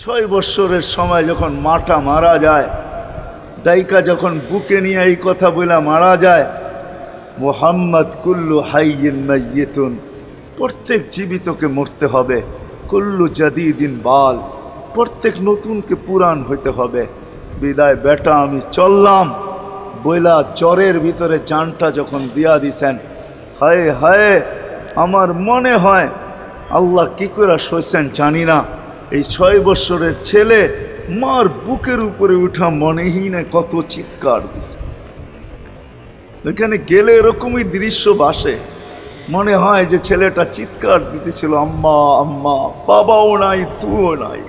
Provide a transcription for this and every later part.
6 বৎসরের সময় যখন মাটা মারা যায়, দাইকা যখন বুকে নিয়ে এই কথা বলে মারা যায়, মুহাম্মদ কুল্লু হাইয়িন মাইয়িতুন, প্রত্যেক জীবিতকে মরতে হবে, কুল্লু জাদিদিন বাল, প্রত্যেক নতুনকে পুরান হইতে হবে। বিদায় বেটা আমি চললাম বইলা জ্বরের ভিতরে জানটা যখন দিয়া দিছেন, হায় হায় আমার মনে হয় আল্লাহ কি করে সইছেন জানি না, এই 6 বৎসরের ছেলে মার বুকের উপরে উঠা মনেই না কত চিৎকার দিছে। এখানে গেলে এরকমই দৃশ্য ভাসে, মনে হয় যে ছেলেটা চিৎকার দিতেছিল আম্মা আম্মা, বাবাও নাই তুও নাই,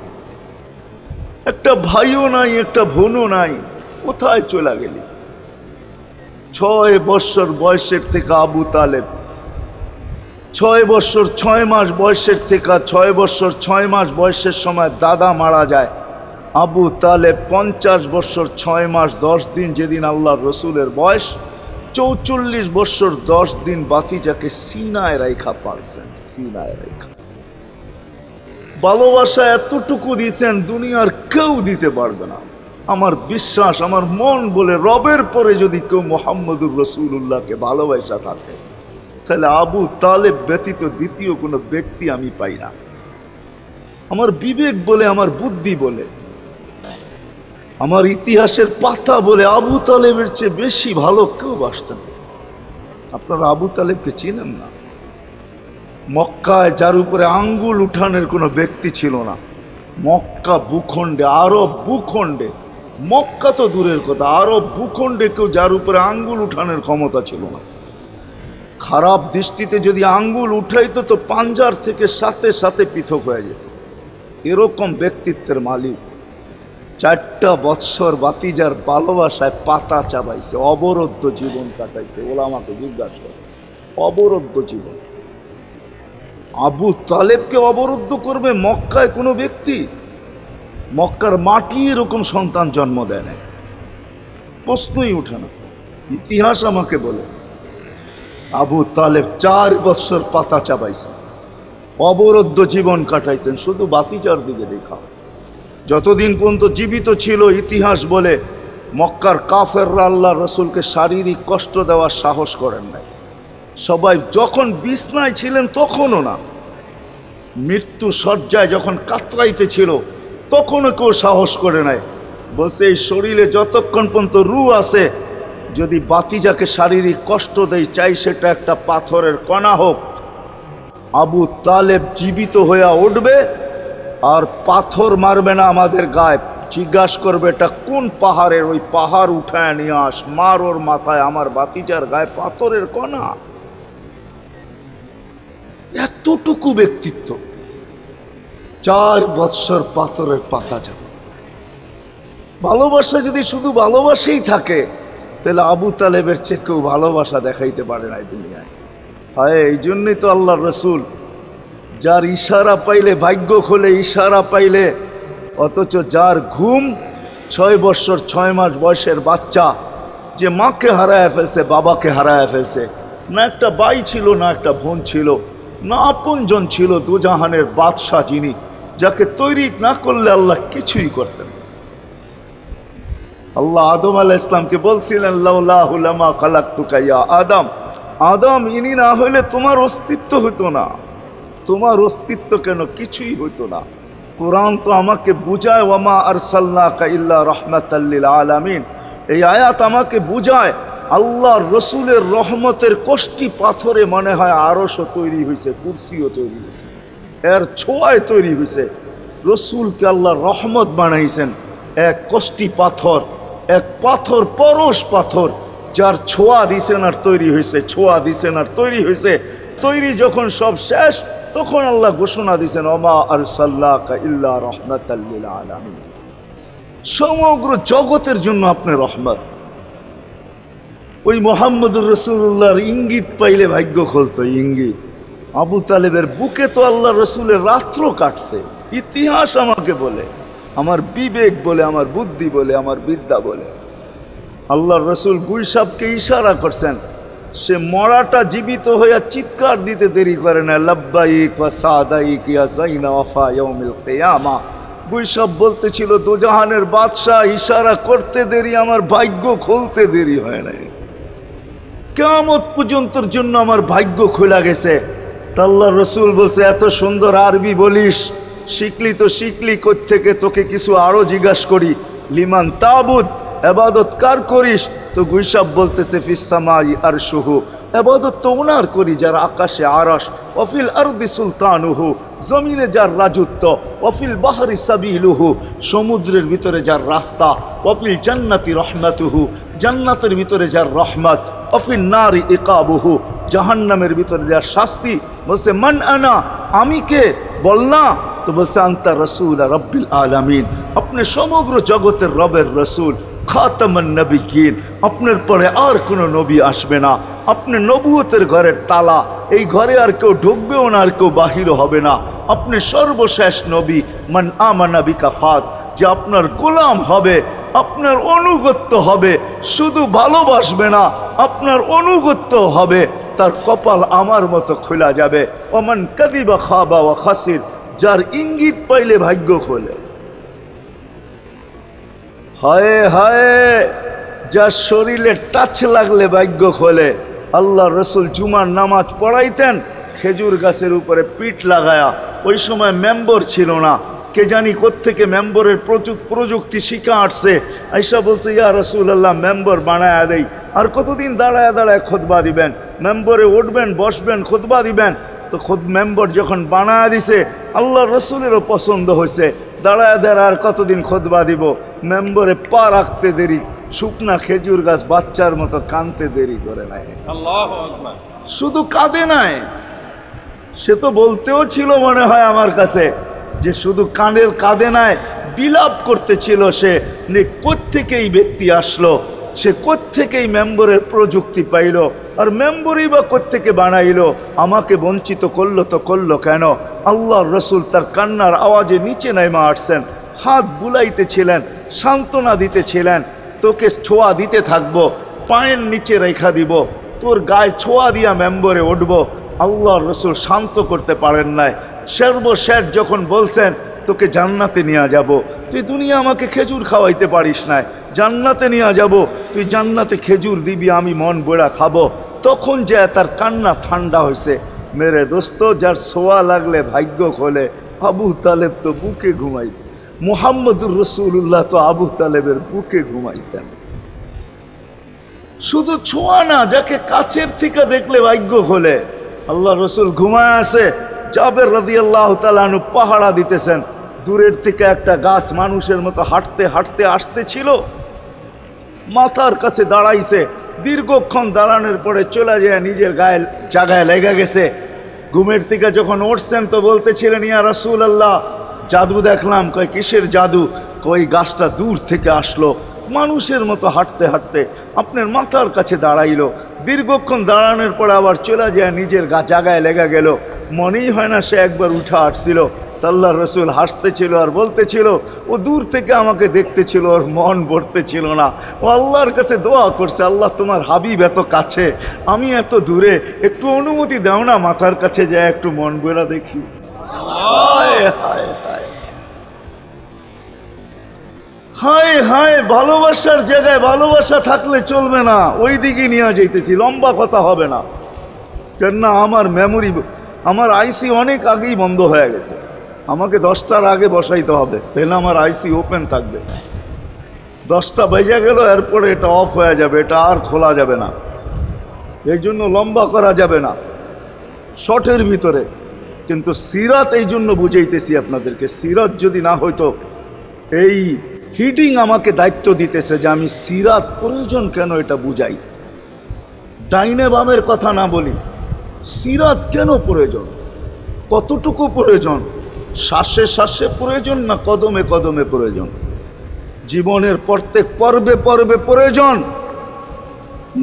একটা ভাইও নাই একটা বোনও নাই, কোথায় চলে গেলি? 6 বৎসর বয়সের থেকে আবু তালেব, 6 বৎসর 6 মাস বয়সের থেকে 6 বৎসর 6 মাস বয়সের সময় দাদা মারা যায়। আবু তালেব 50 বৎসর 6 মাস 10 দিন, যেদিন আল্লাহর রসুলের বয়স 44 বৎসর 10 দিন বাতিজাকে সিনায় রাইখা পালছেন, সিনায় রাইখা। ভালোবাসা এতটুকু দিয়েছেন দুনিয়ার কেউ দিতে পারবে না। আমার বিশ্বাস, আমার মন বলে রবের পরে যদি কেউ মুহাম্মদুর রাসূলুল্লাহকে ভালোবাসা থাকে, তাহলে আবু তালেব ব্যতীত দ্বিতীয় কোনো ব্যক্তি আমি পাই না। আমার বিবেক বলে, আমার বুদ্ধি বলে, আমার ইতিহাসের পাতা বলে আবু তালেবের চেয়ে বেশি ভালো কেউ বাসতেন। আপনারা আবু তালেবকে চিনেন না? মক্কায় যার উপরে আঙ্গুল উঠানের কোনো ব্যক্তি ছিল না। মক্কা ভূখণ্ডে, আরব ভূখণ্ডে, মক্কা তো দূরের কথা, আরব ভূখণ্ডে কেউ যার উপরে আঙ্গুল উঠানের ক্ষমতা ছিল না। খারাপ দৃষ্টিতে যদি আঙ্গুল উঠাইতো তো পাঞ্জার থেকে সাথে সাথে পৃথক হয়ে যেত। এরকম ব্যক্তিত্বের মালিক। 4টা বৎসর বাতিজার ভালোবাসায় পাতা চাবাইছে, অবরুদ্ধ জীবন কাটাইছে। ওলামাকে জিজ্ঞাসা করে, অবরুদ্ধ জীবন। আবু তালেবকে অবরুদ্ধ করবে মক্কায় কোনো ব্যক্তি? মক্কার মাটি এরকম সন্তান জন্ম দেয় না, প্রশ্নই উঠে না। ইতিহাস আমাকে বলে আবু তালেব 4 বৎসর পাতা চাবাইছেন, অবরুদ্ধ জীবন কাটাইতেন, শুধু বাতিজার দিকে দেখা। যতদিন পর্যন্ত জীবিত ছিল, ইতিহাস বলে মক্কার কাফেররা আল্লাহ রসুলকে শারীরিক কষ্ট দেওয়ার সাহস করেন নাই। সবাই যখন বিছনায় ছিলেন তখনও না, মৃত্যু শয্যায় যখন কাতরাইতে ছিল তখনও কেউ সাহস করে নাই। বলছে এই শরীরে যতক্ষণ পর্যন্ত রূহ আছে, যদি বাতিজাকে শারীরিক কষ্ট দেয়, চাই সেটা একটা পাথরের কণা হোক, আবু তালেব জীবিত হইয়া উঠবে আর পাথর মারবে না আমাদের গায়ে। জিজ্ঞাসা করবে এটা কোন পাহাড়ের, ওই পাহাড় উঠায় নিয়ে আস, মার ওর মাথায়, আমার বাতিজার গায়ে পাথরের কণা। এতটুকু ব্যক্তিত্ব। 4 বৎসর পাথরের পাতা যাবে। ভালোবাসা যদি শুধু ভালোবাসাই থাকে, তাহলে আবু তালেবের চেয়ে কেউ ভালোবাসা দেখাইতে পারে না দুনিয়ায়। হয় এই জন্যই তো আল্লাহর রসুল, যার ইশারা পাইলে ভাগ্য খোলে, ইশারা পাইলে, অথচ যার ঘুম 6 বৎসর 6 মাস বয়সের বাচ্চা, যে মাকে হারায় ফেলছে, বাবাকে হারায় ফেলছে, না একটা ভাই ছিল, না একটা বোন ছিল, না আপনজন ছিল, দুজাহানের বাদশাহ যিনি, যাকে তৈরি না করলে আল্লাহ কিছুই করতেন। আল্লাহ আদম আলাইহিস সালামকে বলছিলেন লাউলাহু লামা খালাকতুকা ইয়া আদম, আদম ইনি না হইলে তোমার অস্তিত্ব হতো না। তোমার অস্তিত্ব কেন, কিছুই হইতো না। কোরআন তো আমাকে বুঝায় ওয়ামা আরসালনাকা ইল্লা রাহমাতাল লিল আলামিন। এই আয়াত আমাকে বুঝায় আল্লাহর রসুলের রহমতের কোষ্টি পাথরে মনে হয় আরশও তৈরি হয়েছে, কুরসিও তৈরি হয়েছে, এর ছোঁয়ায় তৈরি হয়েছে। রসুলকে আল্লাহ রহমত বানাইছেন, এক কোষ্টি পাথর, এক পাথর, পরশ পাথর, যার ছোঁয়া দিছেন আর তৈরি হয়েছে, ছোঁয়া দিছেন আর তৈরি হয়েছে। তৈরি যখন সব শেষ, তখন আল্লাহ ঘোষণা দিছেন ওমা আরসালনাকা ইল্লা রাহমাতাল লিল আলামিন। সমগ্র জগতের জন্য আপনি রহমত। ওই মুহাম্মদুর রাসূলুল্লাহর ইঙ্গিত পাইলে ভাগ্য খুলতো, ইঙ্গিত। আবু তালেবের বুকে তো আল্লাহ রসুলের রাত্র কাটছে। ইতিহাস আমাকে বলে, আমার বিবেক বলে, আমার বুদ্ধি বলে, আমার বিদ্যা বলে। আল্লাহর রসুল গুলশাবকে ইশারা করছেন, সে মরাটা জীবিত হইয়া চিৎকার দিতে দেরি করে না, লাব্বাইক ওয়া সাদাইক ইয়া যাইনা ওয়াফা ইয়াউমিল কিয়ামা। গুইসাব বলতেছিল দোজাহানের বাদশাহ ইশারা করতে দেরি, আমার ভাগ্য খুলতে দেরি হয় নাই, কিয়ামত পর্যন্তর জন্য আমার ভাগ্য খোলা গেছে। তা আল্লাহর রাসূল বলছে, এত সুন্দর আরবি বলিস, শিখলি তো শিখলি কোত্থেকে, তোকে কিছু আরো জিজ্ঞাসা করি, লিমান তাবুদ, ইবাদত কার করিস? তো গুইসাব বলতেছে ফিস সামাই আরশুহু, ইবাদত তো ওনার করি যার আকাশে আরশ, ওয়াফিল আরদি সুলতানুহু, জমিনে যার রাজত্ব, ওয়াফিল বাহরি সাবিলুহু, সমুদ্রের ভিতরে যার রাস্তা, ওয়াফিল জান্নাতি রহমাতুহু, জান্নাতের ভিতরে যার রহমত, ওয়াফিল নারি ইকাবুহু, জাহান্নামের ভিতরে যার শাস্তি। বলছে মান আনা, আমি কে? বল না। তো বলছে আনতা রাসূল রাব্বিল আলামিন, আপনি সমগ্র জগতের রবের রসুল, খাতামান নবিয়্যিন, আপনার পরে আর কোনো নবী আসবে না, আপনি নবুয়তের ঘরের তালা, এই ঘরে আর কেউ ঢুকবেও না, আর কেউ বাহিরও হবে না, আপনি সর্বশেষ নবী। মান আমানা বিকা ফাজ, যে আপনার গোলাম হবে, আপনার অনুগত্য হবে, শুধু ভালোবাসবে না, আপনার অনুগত্য হবে, তার কপাল আমার মতো খোলা যাবে। ওমান কাযিবা খাবা ওয়া খাসির, যার ইঙ্গিত পাইলে ভাগ্য খোলে। হায় হায়, যার শরীরে টাচ লাগলে ভাগ্য খোলে। আল্লাহ রসুল জুমার নামাজ পড়াইতেন খেজুর গাছের উপরে পিঠ লাগায়া। ওই সময় মেম্বর ছিল না, কে জানি কোত্থেকে মেম্বরের প্রযুক্তি শিখা আসছে। আইসা বলছে, ইয়া রাসূলুল্লাহ, মেম্বর বানায়া দেই। আর কতদিন দাঁড়ায় দাঁড়ায় খুতবা দিবেন, মেম্বরে উঠবেন বসবেন খুতবা দিবেন। তো খুদ মেম্বর যখন বানায়া দিছে, আল্লাহ রসুলেরও পছন্দ হয়েছে, দাঁড়ায় দাঁড়ায় আর কতদিন খুতবা দিব। মেম্বরে পা রাখতে দেরি, শুকনা খেজুর গাছ বাচ্চার মতো কানতে দেরি করে নাই। আল্লাহু আকবার। শুধু কাঁদে নাই, সে তো বলতেও ছিল মনে হয় আমার কাছে যে শুধু কাঁদে নাই, বিলাপ করতেছিল সে, কোত্থেকে এই ব্যক্তি আসলো, সে কোত্থেকে মেম্বরের প্রযুক্তি পাইল, আর মেম্বরই বা কোত্থেকে বানাইলো, আমাকে বঞ্চিত করলো তো করলো কেন? আল্লাহর রসুল তার কান্নার আওয়াজে নিচে নেমে আসছেন, হাত বুলাইতেছিলেন, সান্ত্বনা দিতেছিলেন, তোকে ছোঁয়া দিতে থাকবো, পায়ের নিচে রেখা দিব, তোর গায়ে ছোঁয়া দিয়া মেম্বরে উঠবো। আল্লাহর রসুল শান্ত করতে পারেন নাই। সর্বশেষ যখন বলছেন তোকে জান্নাতে নিয়ে যাব, তুই দুনিয়া আমাকে খেজুর খাওয়াইতে পারিস না, জান্নাতে নিয়ে যাব, তুই জান্নাতে খেজুর দিবি, আমি মন বড়া খাবো। তখন যে তার কান্না ঠান্ডা হয়েছে। মেরে দোস্ত, যার ছোঁয়া লাগলে ভাগ্য খোলে। আবু তালেব তো বুকে ঘুমাইতেন, মুহাম্মদুর রাসূলুল্লাহ তো আবু তালেবের বুকে ঘুমাইতেন। শুধু ছোঁয়া না, যাকে কাছের থেকে দেখলে ভাগ্য খোলে। আল্লাহ রসুল ঘুমায় আছে, জাবের রাদিয়াল্লাহু তাআলা আনহু পাহারা দিতেছেন। দূরের থেকে একটা গাছ মানুষের মতো হাঁটতে হাঁটতে আসতেছিল, মাথার কাছে দাঁড়াইছে। দীর্ঘক্ষণ দাঁড়ানোর পরে চলে যায় নিজের গায়ে জায়গায় লেগে গেছে। ঘুমের থেকে যখন উঠছেন তো বলতেছিলেন, ইয়া রাসূলুল্লাহ, জাদু দেখলাম। কয় কিসের জাদু? কই গাছটা দূর থেকে আসলো, মানুষের মতো হাঁটতে হাঁটতে আপনার মাথার কাছে দাঁড়াইলো। দীর্ঘক্ষণ দাঁড়ানোর পরে আবার চলে যায় নিজের জায়গায় লেগে গেল। মনেই হয় না সে একবার উঠে আসছিল। আল্লাহর রসুল হাসতেছিল আর বলতেছিল, ও দূর থেকে আমাকে দেখতেছিল, ওর মন ভরতেছিল না। ও আল্লাহর কাছে দোয়া করছে, আল্লাহ তোমার হাবিব এত কাছে, আমি এত দূরে, একটু অনুমতি দাও না, মাথার কাছে যায় একটু মন ভরা দেখি। হায় হায় হায় হায় হায়, ভালোবাসার জায়গায় ভালোবাসা থাকলে চলবে না, ওই দিকে নিয়ে যাইতেছি, লম্বা কথা হবে না। কেন আমার মেমোরি, আমার আইসি অনেক আগেই বন্ধ হয়ে গেছে, আমাকে 10টার আগে বসাইতে হবে, তাহলে আমার আইসি ওপেন থাকবে। 10টা বেজে গেল, এরপরে এটা অফ হয়ে যাবে, এটা আর খোলা যাবে না। এই জন্য লম্বা করা যাবে না, শর্টের ভিতরে। কিন্তু সিরাত এই জন্য বুঝাইতেছি আপনাদেরকে, সিরাত যদি না হইতো, এই হিডিং আমাকে দায়িত্ব দিতেছে যে আমি সিরাত প্রয়োজন কেন এটা বুঝাই। ডাইনে বামের কথা না বলি, সিরাত কেন প্রয়োজন, কতটুকু প্রয়োজন, শ্বাসে শ্বাসে প্রয়োজন না কদমে কদমে প্রয়োজন, জীবনের প্রত্যেক পর্বে পর্বে প্রয়োজন,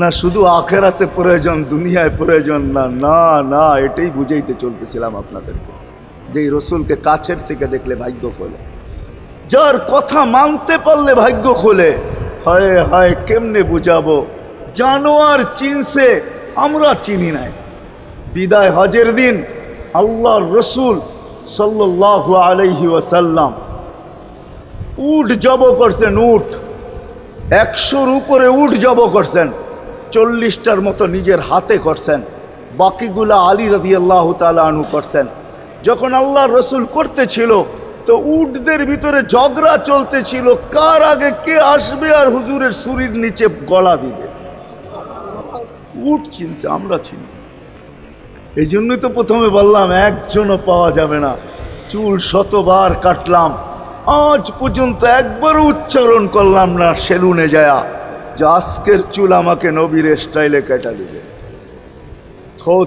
না শুধু আখেরাতে প্রয়োজন, দুনিয়ায় প্রয়োজন না। না না, এটাই বুঝাইতে চলতেছিলাম আপনাদেরকে, যে এই রসুলকে কাছের থেকে দেখলে ভাগ্য খোলে, যার কথা মানতে পারলে ভাগ্য খোলে। হায় হায়, কেমনে বুঝাবো? জানোয়ার চিনছে, আমরা চিনি নাই। বিদায় হজের দিন আল্লাহর রসুল সাল্লাল্লাহু আলাইহি ওয়াসাল্লাম উট জব করছেন, উট 100-র উপরে উট জব করছেন, 40টার মতো নিজের হাতে করছেন, বাকিগুলা আলী রাদিয়াল্লাহু তাআলা আনহু করছেন। যখন আল্লাহ রসুল করতেছিল তো উটদের ভিতরে ঝগড়া চলতেছিল, কার আগে কে আসবে আর হুজুরের ছুরির নিচে গলা দিবে। উট চিনছে, আমরা চিনি। এই জন্যই তো প্রথমে বললাম একজনও পাওয়া যাবে না। চুল শতবার কাটলাম, আজ পর্যন্ত একবারও উচ্চারণ করলাম না সেলুনে যায়া যে আজকের চুল আমাকে নবীর স্টাইলে কেটে দিবে।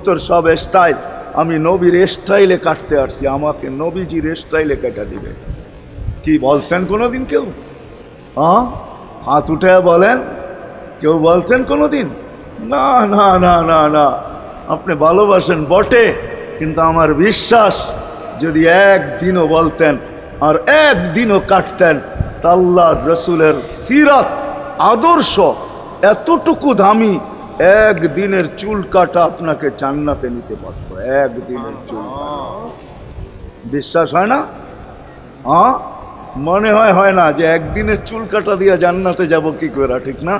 তোর সব স্টাইল, আমি নবীর স্টাইলে কাটতে আসছি, আমাকে নবীজির স্টাইলে কেটে দিবে। কি বলছেন কোনোদিন কেউ? হ্যাঁ, হাত উঠে বলেন, কেউ বলছেন কোনোদিন? না না না না না। আপনি ভালোবাসেন বটে, কিন্তু আমার বিশ্বাস যদি একদিনও বলতেন আর একদিনও কাটতেন তা আল্লাহ রসুলের সিরাত আদর্শ এতটুকু দামি, একদিনের চুল কাটা আপনাকে জান্নাতে নিতে পারতো। একদিনের চুল বিশ্বাস হয় না? হ্যাঁ, মনে হয় না যে একদিনের চুল কাটা দিয়া জান্নাতে যাব কি করে, ঠিক না?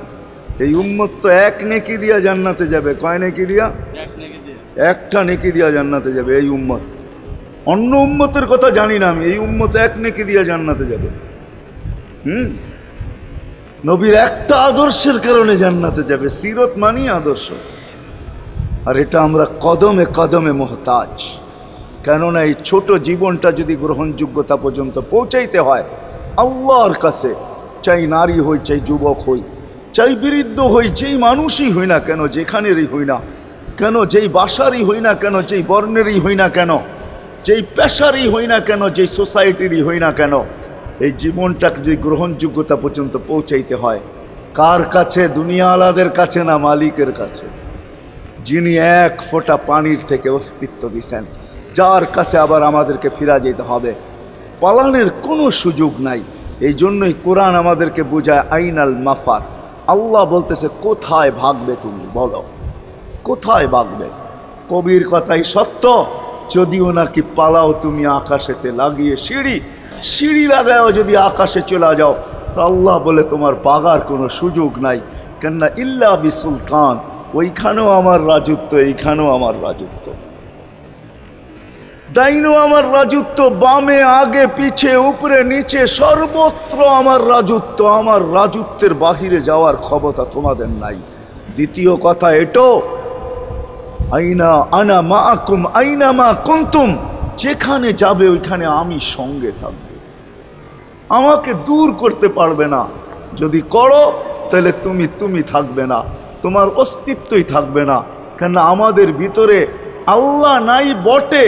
এই উম্মত তো এক নেকি দিয়া জান্নাতে যাবে। কয় নেকি দিয়া? একটা নেকি দিয়া জান্নাতে যাবে এই উম্মত। অন্য উম্মতের কথা জানি না আমি, এই উম্মত এক নেকি দিয়া জান্নাতে যাবে। নবীর একটা আদর্শের কারণে জান্নাতে যাবে। সিরত মানি আদর্শ, আর এটা আমরা কদমে কদমে মোহতাজ। কেননা এই ছোট জীবনটা যদি গ্রহণযোগ্যতা পর্যন্ত পৌঁছাইতে হয় আল্লাহর কাছে, চাই নারী হই, চাই যুবক হই, চাই বৃদ্ধ হই, যেই মানুষই হই না কেন, যেখানেরই হই না কেন, যেই বাসারই হই না কেন, যেই বর্ণেরই হই না কেন, যেই পেশারই হই না কেন, যেই সোসাইটিরই হই না কেন, এই জীবনটাকে যদি গ্রহণযোগ্যতা পর্যন্ত পৌঁছাইতে হয় কার কাছে? দুনিয়া আলাদের কাছে না, মালিকের কাছে, যিনি এক ফোঁটা পানির থেকে অস্তিত্ব দিছেন, যার কাছে আবার আমাদেরকে ফিরা যেতে হবে। পালানের কোনো সুযোগ নাই। এই জন্যই কোরআন আমাদেরকে বোঝায় আইনাল মাফার। আল্লাহ বলতেছে কোথায় ভাগবে তুমি, বলো কোথায় ভাগবে? কবির কথাই সত্য, যদিও নাকি পালাও তুমি আকাশেতে লাগিয়ে সিঁড়ি, সিঁড়ি লাগাও যদি আকাশে চলে যাও, তো আল্লাহ বলে তোমার বাগার কোনো সুযোগ নাই। কেননা ইল্লা বিসুলতান, ওইখানেও আমার রাজত্ব, এইখানেও আমার রাজত্ব, ডাইনো আমার রাজত্ব, বামে আগে পিছে উপরে নিচে সর্বত্র আমার রাজত্ব। আমার রাজত্বের বাহিরে যাওয়ার ক্ষমতা তোমাদের নাই। দ্বিতীয় কথা এটো, আইনা আনা মাআকুম আইনা মা কুনতুম, যেখানে যাবে ওইখানে আমি সঙ্গে থাকবো, আমাকে দূর করতে পারবে না। যদি করো তাহলে তুমি থাকবে না, তোমার অস্তিত্বই থাকবে না। কেন আমাদের ভিতরে আল্লাহ নাই বটে,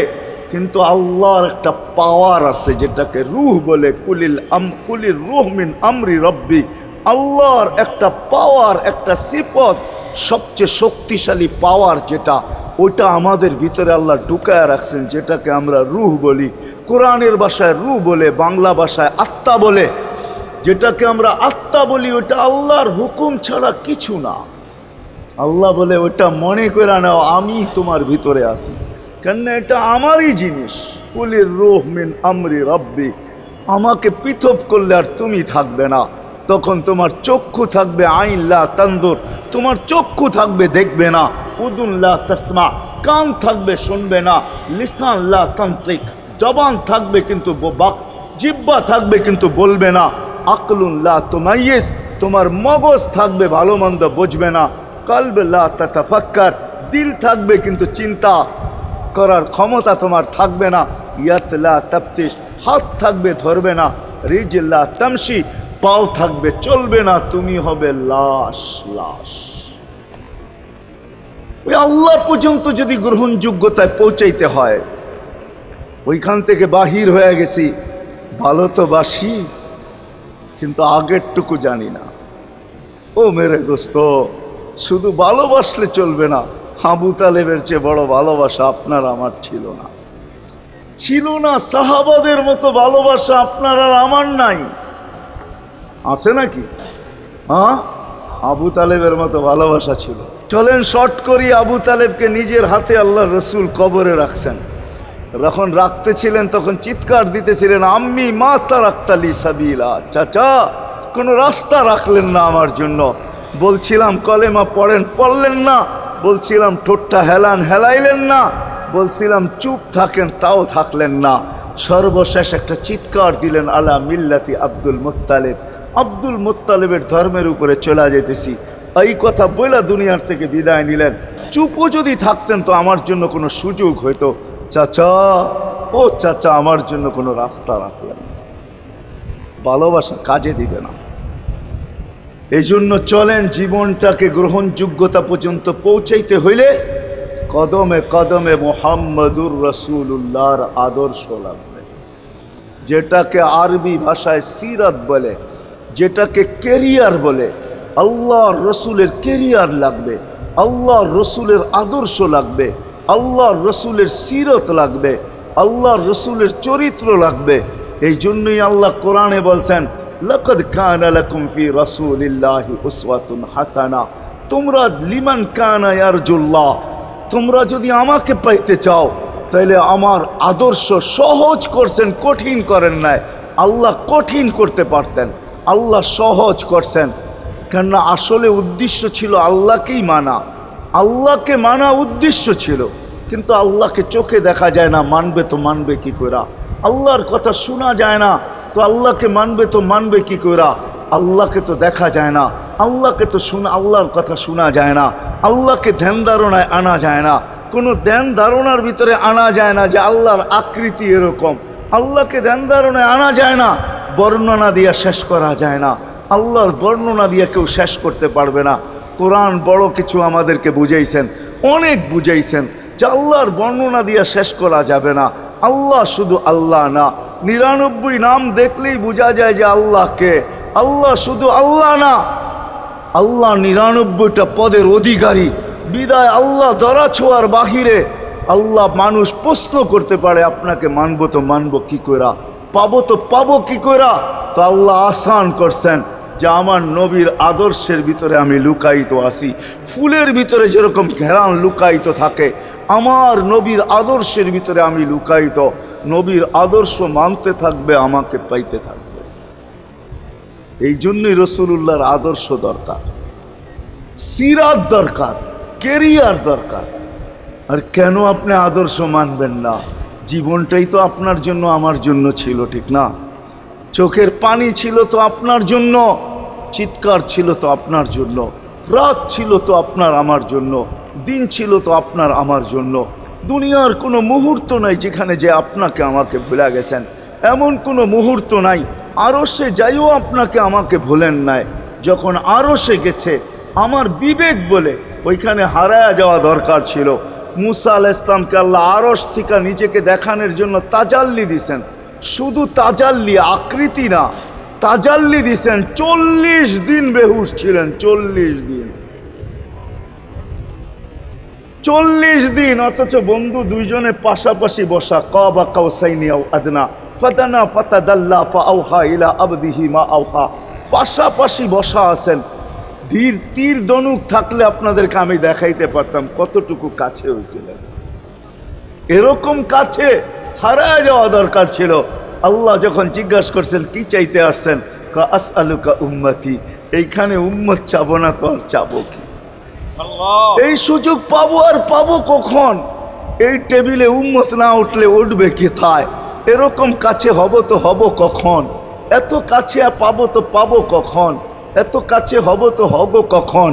কিন্তু আল্লাহর একটা পাওয়ার আছে যেটাকে রূহ বলে। কুলির রূহ মিন আমরি রব্বি, আল্লাহর একটা পাওয়ার, একটা সিফত, সবচেয়ে শক্তিশালী পাওয়ার যেটা, ওইটা আমাদের ভিতরে আল্লাহ ঢুকায় রাখছেন, যেটাকে আমরা রূহ বলি। কোরআনের ভাষায় রূহ বলে, বাংলা ভাষায় আত্মা বলে। যেটাকে আমরা আত্মা বলি ওটা আল্লাহর হুকুম ছাড়া কিছু না। আল্লাহ বলে ওটা মনে করে নাও আমি তোমার ভিতরে আছি, কেন এটা আমারই জিনিস। কুলির রূহ মিন আমরি রব্বি, আমাকে পৃথক করলে আর তুমি থাকবে না। তখন তোমার চক্ষু থাকবে আইন লা তানজুর, তোমার চক্ষু থাকবে দেখবে না। উদুন লা তাসমা, কান থাকবে শুনবে না। লিসান লা তান্তিক, জবান থাকবে কিন্তু জিহ্বা থাকবে কিন্তু বলবে না। আকলুন লা তুমাইয়িজ, তোমার মগজ থাকবে ভালো মন্দ বুঝবে না। কলব লা তাতাফাক্কার, দিল থাকবে কিন্তু চিন্তা করার ক্ষমতা তোমার থাকবে না। ইয়াত লা তাফতিশ, হাত থাকবে ধরবে না। রিজল লা তামশি, পাও থাকবে চলবে না। তুমি হবে লাশ। লাশ। ওই আল্লাহ পর্যন্ত যদি গ্রহণযোগ্যতায় পৌঁছাইতে হয়, ওইখান থেকে বাহির হয়ে গেছি। ভালো তো বাসি, কিন্তু আগেরটুকু জানি না। ও মেরে দোস্ত, শুধু ভালোবাসলে চলবে না। আবু তালেবের চেয়ে বড় ভালোবাসা আপনার আমার ছিল না, ছিল না। সাহাবাদের মতো ভালোবাসা আপনার আর আমার নাই, আছে নাকি? হ্যাঁ, আবু তালেবের মতো ভালোবাসা ছিল। চলেন শর্ট করি। আবু তালেবকে নিজের হাতে আল্লাহ রসুল কবরে রাখছেন। যখন রাখতেছিলেন তখন চিৎকার দিতেছিলেন, আম্মি মা তারাক্তালি সাবিলা, চাচা কোনো রাস্তা রাখলেন না আমার জন্য। বলছিলাম কলেমা পড়েন, পড়লেন না। বলছিলাম ঠোঁটটা হেলান, হেলাইলেন না। বলছিলাম চুপ থাকেন, তাও থাকলেন না। সর্বশেষ একটা চিৎকার দিলেন, আলা মিল্লাতি আব্দুল মুত্তালিব, আব্দুল মুত্তালিবের ধর্মের উপরে চলে যেতেছি। এই কথা বলে দুনিয়ার থেকে বিদায় নিলেন। চুপও যদি থাকতেন তো আমার জন্য কোনো সুযোগ হইতো। চাচা, ও চাচা, আমার জন্য কোনো রাস্তা রাখলেন না। ভালোবাসা কাজে দিবে না। এই জন্য চলেন, জীবনটাকে গ্রহণযোগ্যতা পর্যন্ত পৌঁছাইতে হইলে কদমে কদমে মুহাম্মদুর রাসূলুল্লাহর আদর্শ লাগবে, যেটাকে আরবি ভাষায় সিরাত বলে, যেটাকে কেরিয়ার বলে। আল্লাহর রসুলের কেরিয়ার লাগবে, আল্লাহর রসুলের আদর্শ লাগবে, আল্লাহর রসুলের সিরত লাগবে, আল্লাহর রসুলের চরিত্র লাগবে। এই জন্যই আল্লাহ কোরআনে বলছেন, লাকাদ কানা লাকুম ফি রাসূলিল্লাহি উসওয়াতুন হাসানা, তোমরা লিমান কানা ইয়ারজুল্লাহ, তোমরা যদি আমাকে পাইতে চাও তাহলে আমার আদর্শ সহজ করছেন, কঠিন করেন নাই। আল্লাহ কঠিন করতে পারতেন, আল্লাহ সহজ করছেন। কেননা আসলে উদ্দেশ্য ছিল আল্লাহকেই মানা, আল্লাহকে মানা উদ্দেশ্য ছিল। কিন্তু আল্লাহকে চোখে দেখা যায় না, মানবে তো মানবে কি কইরা? আল্লাহর কথা শোনা যায় না, তো আল্লাহকে মানবে তো মানবে কি কইরা? আল্লাহকে তো দেখা যায় না, আল্লাহকে তো আল্লাহর কথা শোনা যায় না, আল্লাহকে ধ্যান ধারণায় আনা যায় না, কোনো ধ্যান ধারণার ভিতরে আনা যায় না যে আল্লাহর আকৃতি এরকম। আল্লাহকে ধ্যান ধারণায় আনা যায় না, বর্ণনা দিয়া শেষ করা যায় না। আল্লাহর বর্ণনা দিয়ে কেউ শেষ করতে পারবে না। কোরআন বড় কিছু আমাদেরকে বুঝাইছেন, অনেক বুঝাইছেন যে আল্লাহর বর্ণনা দিয়ে শেষ করা যাবে না। আল্লাহ শুধু আল্লাহ না, 99 নাম দেখলেই বোঝা যায় যে আল্লাহকে। আল্লাহ শুধু আল্লাহ না, আল্লাহ 99টা পদের অধিকারী। বিদায় আল্লাহ ধরা ছোঁয়ার বাহিরে আল্লাহ মানুষ প্রশ্ন করতে পারে, আপনাকে মানবো তো মানবো কি কইরা, পাবো তো পাবো কি কইরা? তো আল্লাহ আসান করছেন যে আমার নবীর আদর্শের ভিতরে আমি লুকায়িত আছি। ফুলের ভিতরে যেরকম ঘেরান লুকায়িত থাকে, আমার নবীর আদর্শের ভিতরে আমি লুকায়িত। নবীর আদর্শ মানতে থাকবে, আমাকে পাইতে থাকবে। এই জন্যই রাসূলুল্লাহর আদর্শ দরকার, সিরাত দরকার, কেরিয়ার দরকার। আর কেন আপনি আদর্শ মানবেন না? জীবনটাই তো আপনার জন্য আমার জন্য ছিল, ঠিক না? চোখের পানি ছিল তো আপনার জন্য, চিৎকার ছিল তো আপনার জন্য, রাত ছিল তো আপনার আমার জন্য, দিন ছিল তো আপনার আমার জন্য। দুনিয়ার কোনো মুহূর্ত নাই যেখানে যে আপনাকে আমাকে ভুলে গেছেন, এমন কোনো মুহূর্ত নাই। আরশে যাইও আপনাকে আমাকে ভুলেন নাই। যখন আরশে গেছে আমার বিবেক বলে ওইখানে হারায়া যাওয়া দরকার ছিল। মুসা আলাইহিস সালামকে আল্লাহ আরশ থেকে নিজেকে দেখানোর জন্য তাজাল্লি দিছেন। শুধু তাজাল্লি, আকৃতি না, তাজাল্লি দিছেন। 40 দিন বেহুশ ছিলেন, 40 দিন, 40 দিন। অথচ বন্ধু দুইজনে পাশাপাশি বসা, কাবা কাউসাইনি আও আদনা ফাদানা ফাতাদাল্লা ফাআওহা ইলা আবদিহি মা আওহা, পাশাপাশি বসা আছেন। তীর ধনুক থাকলে আপনাদেরকে আমি দেখাইতে পারতাম কতটুকু কাছে হয়েছিলেন। এরকম কাছে হারায় যাওয়া দরকার ছিল। আল্লাহ যখন জিজ্ঞাসা করছেন কি চাইতে আসছেন, আসআলুকা উম্মতি, এইখানে উম্মত চাবো না তো আর চাবো কি? এই সুযোগ পাবো আর পাবো কখন? এই টেবিলে উম্মত না উঠলে উঠবে কোথায়? এরকম কাছে হব তো হব কখন? এত কাছে পাবো তো পাবো কখন? এত কাছে হব তো হব কখন?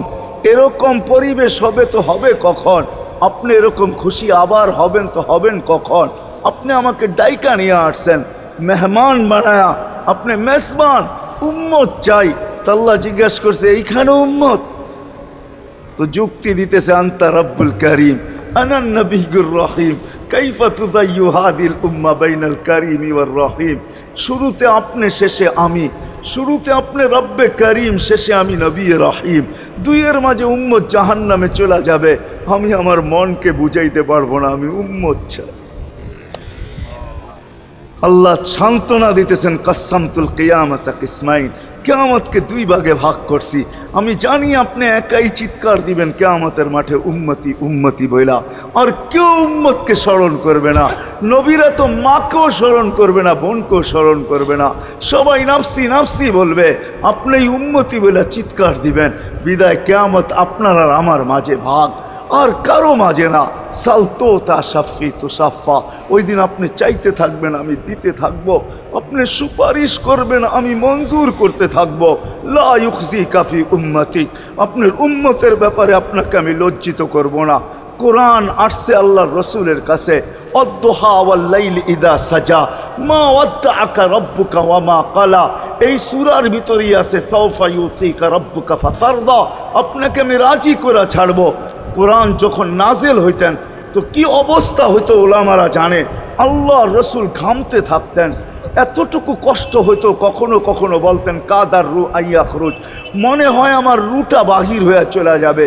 এরকম পরিবেশ হবে তো হবে কখন? আপনি এরকম খুশি আবার হবেন তো হবেন কখন? আপনি আমাকে ডাইকা নিয়ে আসছেন, মেহমান বানায়া, আপনি মেজবান, উম্মত চাই। তা আল্লাহ জিজ্ঞাসা করছে এইখানে উম্মত? তো যুক্তি দিতেছে, আনতা রব্বুল করিম আনান নবিয়্যুর রহিম কাইফা তুদাইয়ু হাদিল উম্মাহ বাইনাল কারিমি ওয়ার রহিম। শুরুতে আপনি, শেষে আমি। শুরুতে আপনি রব্বে করিম, শেষে আমি নবী রহিম। দুইয়ের মাঝে উম্মত জাহান্নামে চলে যাবে। আমি আমার মনকে বুঝাইতে পারবো না, আমি উম্মত চাই। আল্লাহ সান্ত্বনা দিতেছেন, কাসামতুল কিয়ামাতা কিসমাইন, কিয়ামতকে দুই ভাগে ভাগ করছি। আমি জানি আপনি একাই চিৎকার দিবেন কিয়ামতের মাঠে উম্মতি উম্মতি বইলা, আর কেউ উম্মতকে স্মরণ করবে না। নবীরা তো মাকেও স্মরণ করবে না, বোনকেও স্মরণ করবে না, সবাই নাফসি নাফসি বলবে। আপনি উম্মতি বইলা চিৎকার দিবেন। বিদায় কিয়ামত আপনার আর আমার মাঝে ভাগ, আর কারো মাঝে না। সালতো তা সাফি তো সাফা, ওই দিন আপনি চাইতে থাকবেন, আমি দিতে থাকবো। আপনি সুপারিশ করবেন, আমি মঞ্জুর করতে থাকবো। লা ইউখজি কাফি উম্মতিক, আপনার উম্মতের ব্যাপারে আপনাকে আমি লজ্জিত করব না। কোরআন আসছে আল্লাহর রসুলের কাছে, অদ্দুহা ওয়াল লাইলি ইদা সাজা মা ওয়াদ্দাআকা রাব্বুকা ওয়া মা ক্বালা। এই সূরার ভিতরেই আছে সাউফা ইউতিকা রাব্বুকা ফাতারদা, আপনাকে আমি রাজি করে ছাড়বো। কোরআন যখন নাজেল হইতেন তো কি অবস্থা হইতো ওলামারা জানে। আল্লাহর রসুল ঘামতে থাকতেন, এতটুকু কষ্ট হইতো, কখনো কখনো বলতেন কাদার রু আইয়া খরুজ, মনে হয় আমার রুটা বাহির হয়ে চলে যাবে।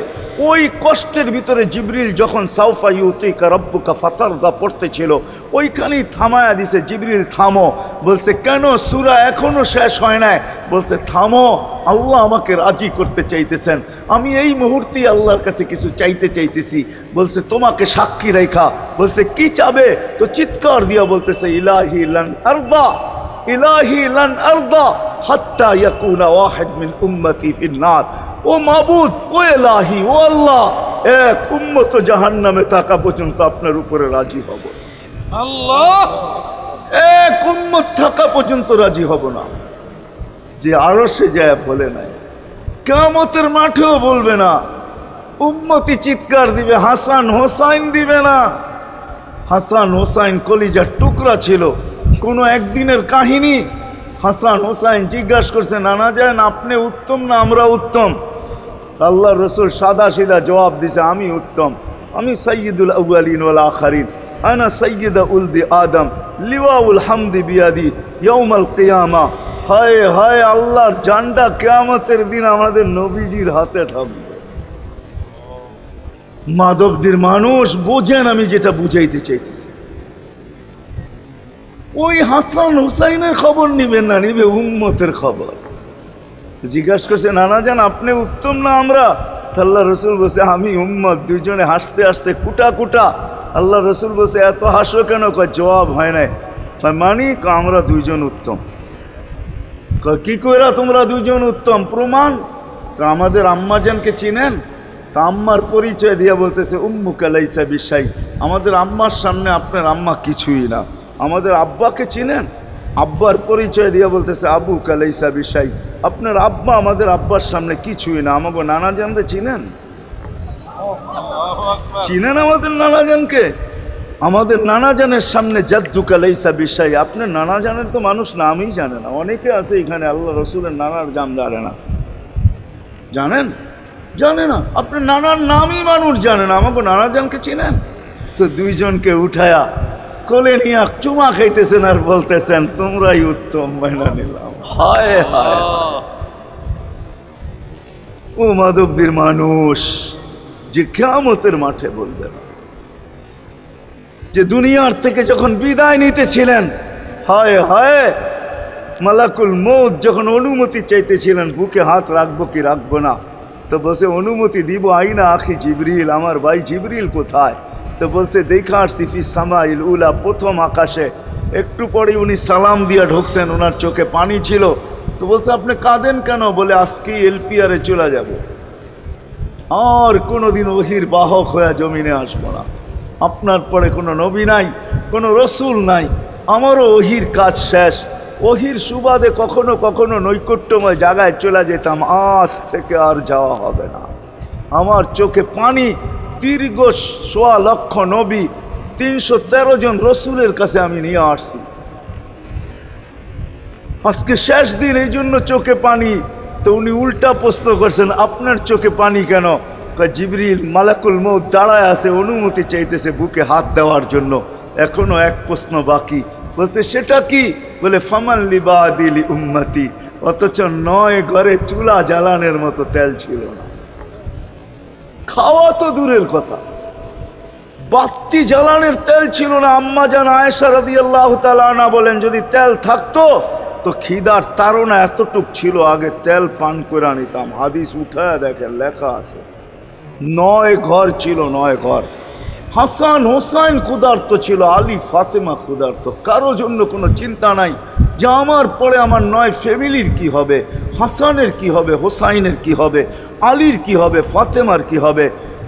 ওই কষ্টের ভিতরে জিবরিল যখন সাউফা ইউতিকা রাব্বুকা ফাতারদা পড়তেছিল, ওইখানেই থামায়া দিছে, জিবরিল থামো। বলছে কেন, সূরা এখনো শেষ হয় নাই। বলছে থামো, আল্লাহ আমাকে রাজি করতে চাইতেছেন, আমি এই মুহূর্তেই আল্লাহর কাছে কিছু চাইতে চাইতেছি। বলছে তোমাকে সাক্ষী রেখা। বলছে কি চাবে? তো চিৎকার দিয়া বলতেছে ইলাহি লান আরদা, ইলাহি লান আরদা হাত্তা ইয়াকুনা ওয়াহিদ মিন উম্মতি ফিন নার। ও মাবুদ, ও এলাহি, ও আল্লাহ, এক উম্মত জাহান্নামে থাকা পর্যন্ত আপনার উপরে রাজি হব। আল্লাহ, এক উম্মত থাকা পর্যন্ত রাজি হব না। যে আরশে যায় বলে নাই, কিয়ামতের মাঠেও বলবে না। উম্মতি চিৎকার দিবে, হাসান হোসাইন দিবে না। হাসান হোসাইন কলিজার টুকরা ছিল, কোনো একদিনের কাহিনী। হাসান হোসাইন জিজ্ঞাসা করছে নানা যান আপনি উত্তম না আমরা উত্তম? আল্লাহ রসুল সাদা সিধা জবাব দিছে আমি উত্তম, আমি সাইয়্যিদুল আউয়ালিন ওয়াল আখিরিন, আনা সাইয়্যিদা উলদি আদম, লিওয়াউল হামদি বিয়াদি ইয়াউমাল কিয়ামা। হায় হায়, আল্লাহর জান্ডা কিয়ামতের দিন আমাদের নবীজির হাতে থাকবে। মাধবদীর মানুষ বোঝেন আমি যেটা বুঝাইতে চাইতেছি। ওই হাসান হুসাইনের খবর নিবেন না, নিবে উম্মতের খবর। জিজ্ঞাসা করছে নানা যান আপনি উত্তম না আমরা? আল্লাহ রসুল বলছে আমি উম্মত। দুইজনে হাসতে হাসতে কুটা কুটা। আল্লাহ রসুল বলছে এত হাসো কেন? জবাব হয় নাই। মানি আমরা দুইজন উত্তম। কি কইরা তোমরা দুইজন উত্তম? প্রমাণ। আমাদের আম্মাজানকে চিনেন? তা আম্মার পরিচয় দিয়া বলতেছে উম্মুকা লাইসা বিশাই, আমাদের আম্মার সামনে আপনার আম্মা কিছুই না। আমাদের আব্বাকে চিনেন? আব্বার পরিচয় দিয়া বলতেছে আবু কালাইসা বিশাই, আপনার আব্বা আমাদের আব্বার সামনে কিছুই না। আমাকে নানা জানতে চিনেন? চিনেন আমাদের নানা জানকে? আমাদের নানা জানের সামনে জাদ্দু কালাইসা বিশাই, আপনার নানা জানের তো মানুষ নামই জানে না। অনেকে আছে এখানে আল্লাহ রসুলের নানার জাম জানে না। জানেন? জানে না। আপনার নানার নামই মানুষ জানে না। আমাকে নানা জানকে চিনেন? তো দুইজনকে উঠায়া কোলে নিয়ে চুমা খাইতেছেন আর বলতেছেন তোমরাই উত্তম, মাইনা নিলাম। হায় হায়, ও মাধবদীর মানুষ যে কিয়ামতের মাঠে বলবে না, যে দুনিয়ার থেকে যখন বিদায় নিতেছিলেন, হায় হায়, মালাকুল মউত যখন অনুমতি চাইতেছিলেন বুকে হাত রাখবো কি রাখবো না, তো বলছে অনুমতি দিব। আইনা আখি জিবরিল, আমার ভাই জিবরিল কোথায়? তো বলছে দেখা আসছি ফি সামাইল উলা, প্রথম আকাশে। একটু পরে উনি সালাম দিয়া ঢুকছেন, ওনার চোখে পানি ছিল। তো বলছে আপনি কাঁদেন কেন? বলে আজকেই এলপিআরে চলে যাব, আর কোনোদিন ওহির বাহক হয়ে জমিনে আসবো না। আপনার পরে কোনো নবী নাই, কোনো রসুল নাই, আমারও ওহির কাজ শেষ। ওহির সুবাদে কখনো কখনো নৈকট্যময় জায়গায় চলে যেতাম, আজ থেকে আর যাওয়া হবে না। আমার চোখে পানি। দীর্ঘ ১.৫ লক্ষ নবী, ৩১৩ জন রসুলের কাছে আমি নিয়ে আসছি। আজকে শেষ দিন, এই জন্য চোখে পানি। তো উনি উল্টা প্রশ্ন করছেন আপনার চোখে পানি কেন? জিবরিল মালাকুল মউত দাঁড়ায় আছে, অনুমতি চাইতেছে বুকে হাত দেওয়ার জন্য। এখনো এক প্রশ্ন বাকি। বলছে সেটা কি? বলে ফামান লিবাদিলি উম্মতি। অথচ ৯ ঘরে চুলা জ্বালানোর মতো তেল ছিল না। খাওয়া তো দূরের কথা, বাতি জ্বালানোর তেল ছিল না। আম্মা জান আয়েশা রাদিয়াল্লাহু তাআলা আনহা বলেন যদি তেল থাকতো তো খিদার তাড়না এতটুক ছিল, আগে তেল পান করে নিতাম। হাদিস উঠায় দেখেন, লেখা আছে 9 ঘর ছিল, 9 ঘর। হাসান হোসাইন ক্ষুধার্ত ছিল, আলী ফাতেমা ক্ষুধার্ত। কারো জন্য কোনো চিন্তা নাই যে আমার পরে আমার 9 ফ্যামিলির কি হবে, হাসানের কি হবে, হোসাইনের কি হবে, আলীর কি হবে, ফাতেমার কি হবে।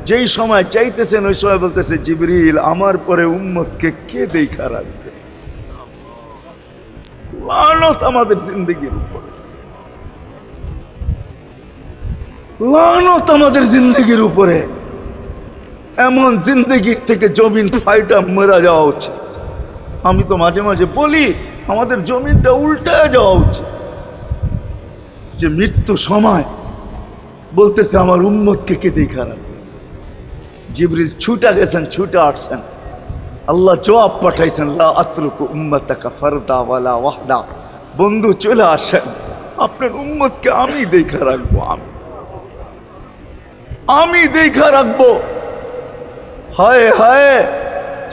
যেই সময় চাইতেছেন ওই সময় বলতেছে, জিবরিল আমার পরে উম্মতকে কে দেখা রাখবে। লানত আমাদের জিন্দগির উপরে, লানত আমাদের জিন্দগির উপরে। এমন জিন্দগির থেকে জমিন ফাইটা মরা যাওয়া উচিত। আমি তো মাঝে মাঝে বলি আমাদের জমিনটা উল্টায় যাওয়া উচিত, যে মৃত্যু সময় বলতেছে আমার উম্মতকে কে দেখা রাখবে। জিবরিল ছুটা গেছেন, ছুটে আসছেন, আল্লাহ জবাব পাঠাইছেন, লা আতরুকু উম্মতাকা ফারদা ওয়ালা ওয়াহদা। বন্ধু চলে আসেন, আপনার উম্মতকে আমি দেখা রাখবো, আমি দেখা রাখবো। হায় হায়,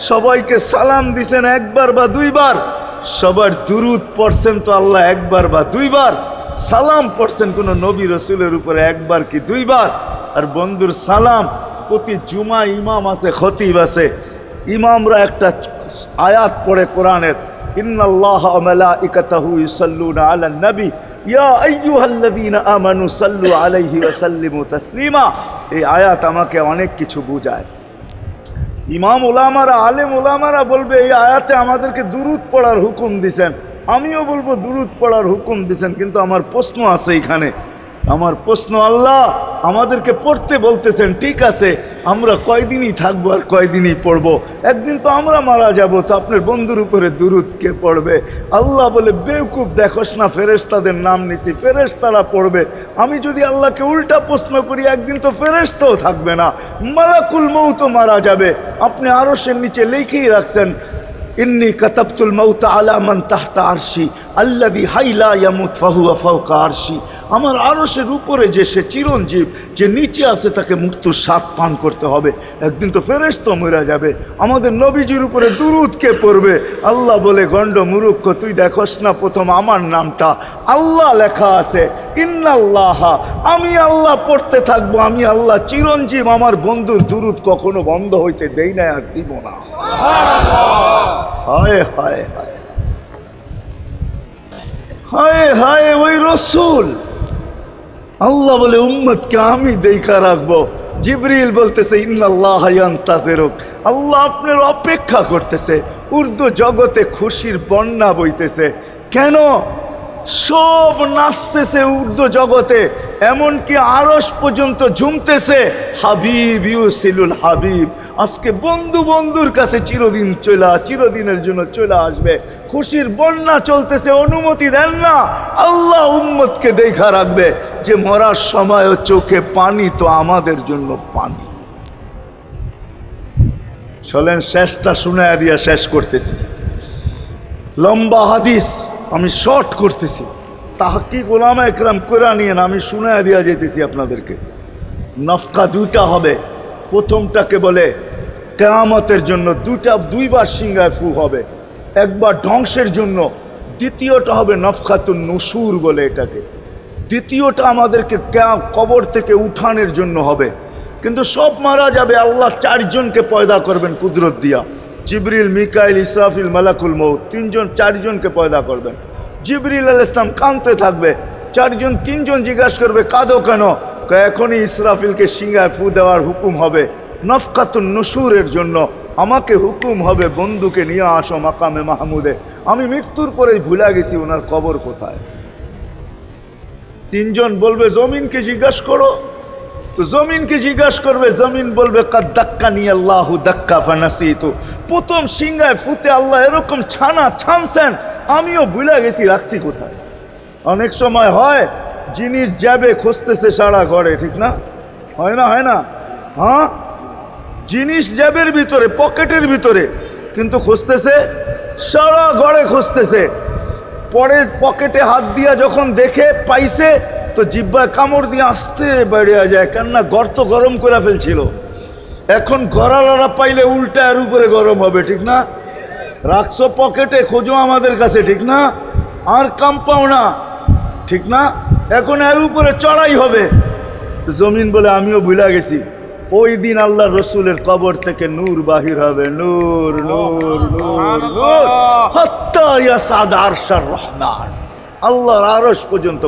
সবাইকে সালাম দিছেন একবার বা দুইবার, সবার দুরুদ পড়ছেন তো আল্লাহ একবার বা দুইবার, সালাম পড়ছেন কোন নবী রসুলের উপরে একবার কি দুইবার। আর বন্ধুর সালাম প্রতি জুমা ইমাম আছে, খতিব আছে, ইমামরা একটা আয়াত পড়ে কোরআনের, ইন্নাল্লাহা ওয়া মালাইকাতাহু ইউসাল্লুনা আলান নবী ইয়া আইয়ুহাল্লাযীনা আমানু সাল্লু আলাইহি ওয়া সাল্লিমু তাসলিমা। এই আয়াত আমাকে অনেক কিছু বুঝায়। ইমাম ওলামারা, আলেম ওলামারা বলবে এই আয়াতে আমাদেরকে দুরুদ পড়ার হুকুম দিছেন, আমিও বলবো দুরুদ পড়ার হুকুম দিছেন। কিন্তু আমার প্রশ্ন আছে এখানে, আমার প্রশ্ন, আল্লাহ আমাদেরকে পড়তে বলতেছেন, ঠিক আছে, আমরা কয়দিনই থাকবো আর কয়দিনই পড়বো, একদিন তো আমরা মারা যাব, তো আপনার বন্ধুর উপরে দুরুদ কে পড়বে? আল্লাহ বলে, বেওকুফ দেখোস না, ফেরেশতাদের নাম নিছি, ফেরেশতারা পড়বে। আমি যদি আল্লাহকে উল্টা প্রশ্ন করি, একদিন তো ফেরেশতাও থাকবে না, মালাকুল মউত মারা যাবে। আপনি আরশের নিচে লিখেই রাখছেন, ইন্নী কাতাবতুল মাউত আলা মান তাহতা আরশি আল্লাযী হাইলা ইয়ামুত ফাহুয়া ফাওকা আরশি। আমার আরশের উপরে যে সে চিরঞ্জীব, যে নিচে আছে তাকে মৃত্যুর স্বাদ পান করতে হবে, একদিন তো ফেরেশতা মরে যাবে। আমাদের নবীজির উপরে দুরুদ কে পড়বে? আল্লাহ বলে, গণ্ড মূর্খ, তুই দেখোস না প্রথম আমার নামটা আল্লাহ লেখা আছে, ইন্নাল্লাহা, আমি আল্লাহ পড়তে থাকবো, আমি আল্লাহ চিরঞ্জীব, আমার বন্ধুর দুরুদ কখনো বন্ধ হইতে দেই না, আর দিব না। হায় হায় হায় হায় হায়, ওই রসুল। আল্লাহ বলে উম্মতকে আমি দেখা রাখবো। জিবরিল বলতেছে, ইন্নাল্লাহা ইয়ান্তাযিরুক, আল্লাহ আপনার অপেক্ষা করতেছে। উর্দু জগতে খুশির বন্যা বইতেছে। কেন? সব নাচতেছে উর্দু জগতে, এমনকি আরশ পর্যন্ত ঝুমতেছে, হাবিব ইউসিলুল হাবিব। আজকে বন্ধু বন্ধুর কাছে চিরদিনের জন্য চলে আসবে। খুশির বন্যা চলতেছে, অনুমতি দেন না। আল্লাহ উম্মতকে দেখা রাখবে, যে মরার সময়ও চোখে পানি তো আমাদের জন্য পানি। চলেন শেষটা শুনায়া দিয়া শেষ করতেছি। লম্বা হাদিস আমি শর্ট করতেছি, তাহকিক উলামা একরাম করে নিয়েন, আমি শুনায়া দিয়া যেতেছি আপনাদেরকে। নফকা দুইটা হবে, প্রথমটাকে বলে কিয়ামতের জন্য, দুইবার সিংহায় ফু হবে, একবার ধ্বংসের জন্য, দ্বিতীয়টা হবে নফকাতুন নুশুর বলে এটাকে। দ্বিতীয়টা আমাদেরকে কবর থেকে উঠানের জন্য হবে। কিন্তু সব মারা যাবে, আল্লাহ 4 জনকে পয়দা করবেন কুদরত দিয়া, জিবরিল, মিকাইল, ইসরাফিল, মালাকুল মউত, 4 জনকে পয়দা করবেন। জিবরিল আলাইহিস সালাম কাঁদতে থাকবে, 3 জন জিজ্ঞাসা করবে, কাঁদো কেন? এখনই ইসরাফিলকে সিংহায় ফু দেওয়ার হুকুম হবে নফকাতুন নুশুরের জন্য। আমাকে হুকুম হবে, বন্ধুকে নিয়ে আসো মাকামে মাহমুদে, আমি মৃত্যুর পরে ভুলে গেছি ওনার কবর কোথায়। 3 জন বলবে, জমিনকে জিজ্ঞাসা করো। তো জমিনকে জিজ্ঞাসা করবে, জমিন বলবে, কাদ দাক্কানি আল্লাহু দাক্কা ফানাসিতু। প্রথম সিংহায় ফুতে আল্লাহ এরকম ছানছেন, আমিও ভুলে গেছি রাখছি কোথায়। অনেক সময় হয় জিনিস যাবে খুঁজতেছে সারা ঘরে, ঠিক না? হয় না? হয় না? হ্যাঁ, জিনিস জ্যাবের ভিতরে, পকেটের ভিতরে, কিন্তু খুঁজতেছে সারা ঘরে খুঁজতেছে। পরে পকেটে হাত দিয়া যখন দেখে পাইছে, তো জিহ্বায় কামড় দিয়ে আসতে বেরিয়ে যায়, কেননা গর্ত গরম করে ফেলছিল। এখন গড়ালড়া পাইলে উল্টা এর উপরে গরম হবে, ঠিক না? রাখছো পকেটে, খোঁজো আমাদের কাছে, ঠিক না? আর কাঁপাও না, ঠিক না? এখন এর উপরে চড়াই হবে। তো জমিন বলে আমিও ভুলে গেছি, ওই দিন আল্লাহ রসুলের কবর থেকে নূর বাহির হবে, নূর নূর নূর নূর, হাত্তা ইয়াসাদ আরশার রহমান, আল্লাহর আরশ পর্যন্ত।